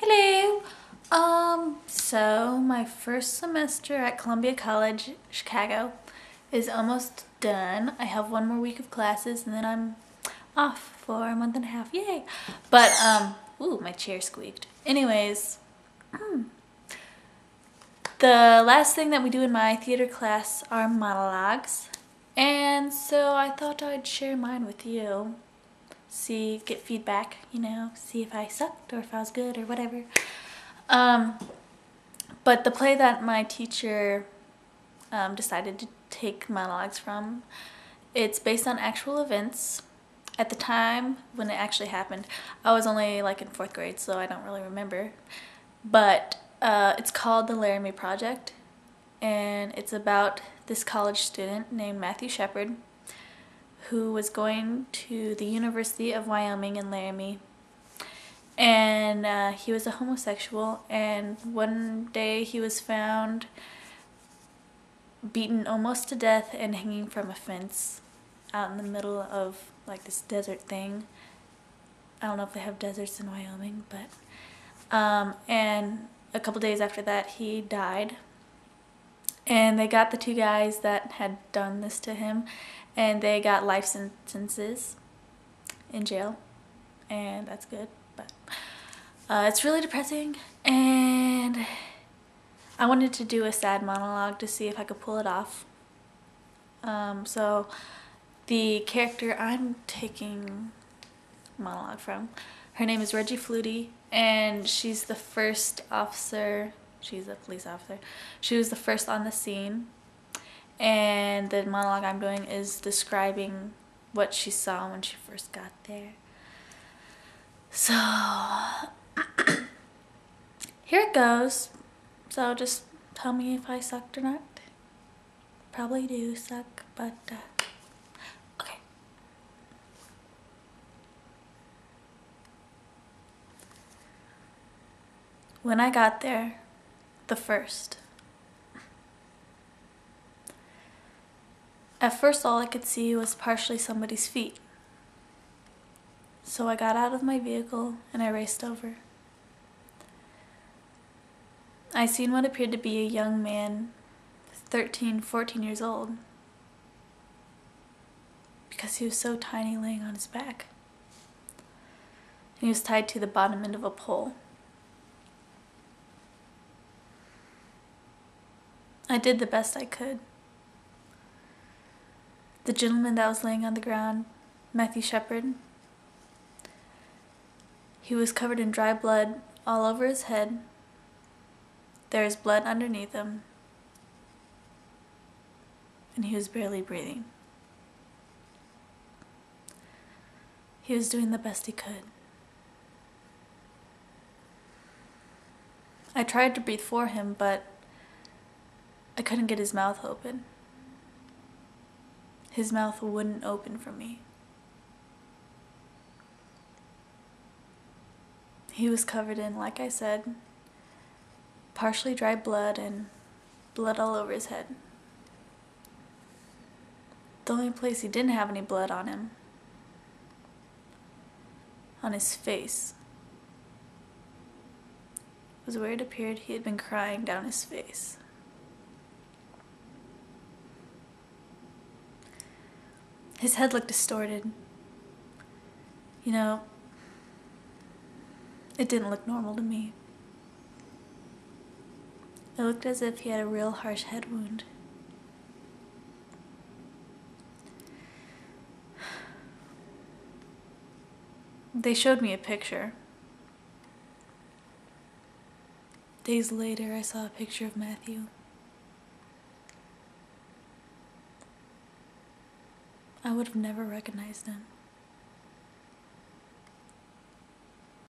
Hello. So my first semester at Columbia College, Chicago, is almost done. I have one more week of classes and then I'm off for a month and a half. Yay! But ooh, my chair squeaked. Anyways, the last thing that we do in my theater class are monologues. And so I thought I'd share mine with you. Get feedback, see if I sucked or if I was good or whatever. But the play that my teacher decided to take monologues from, it's based on actual events. At the time when it actually happened, I was only like in 4th grade, so I don't really remember. But it's called The Laramie Project, and it's about this college student named Matthew Shepard who was going to the University of Wyoming in Laramie. And he was a homosexual, and one day he was found beaten almost to death and hanging from a fence out in the middle of like this desert thing. I don't know if they have deserts in Wyoming, but and a couple days after that he died. And they got the 2 guys that had done this to him, and they got life sentences in jail, and that's good. But it's really depressing, and I wanted to do a sad monologue to see if I could pull it off. So the character I'm taking monologue from, her name is Reggie Flutie, and she's the first officer. She's a police officer. She was the first on the scene, and the monologue I'm doing is describing what she saw when she first got there. So here it goes. So just tell me if I sucked or not. Probably do suck, but okay. When I got there, at first all I could see was partially somebody's feet. So I got out of my vehicle and I raced over. I seen what appeared to be a young man, 13, 14 years old, because he was so tiny laying on his back. And he was tied to the bottom end of a pole. I did the best I could. The gentleman that was laying on the ground, Matthew Shepard, he was covered in dry blood all over his head. There is blood underneath him, and he was barely breathing. He was doing the best he could. I tried to breathe for him, but I couldn't get his mouth open. His mouth wouldn't open for me. He was covered in, like I said, partially dry blood and blood all over his head. The only place he didn't have any blood on him, on his face, was where it appeared he had been crying down his face. His head looked distorted. It didn't look normal to me. It looked as if he had a real harsh head wound. They showed me a picture. Days later, I saw a picture of Matthew. I would have never recognized him.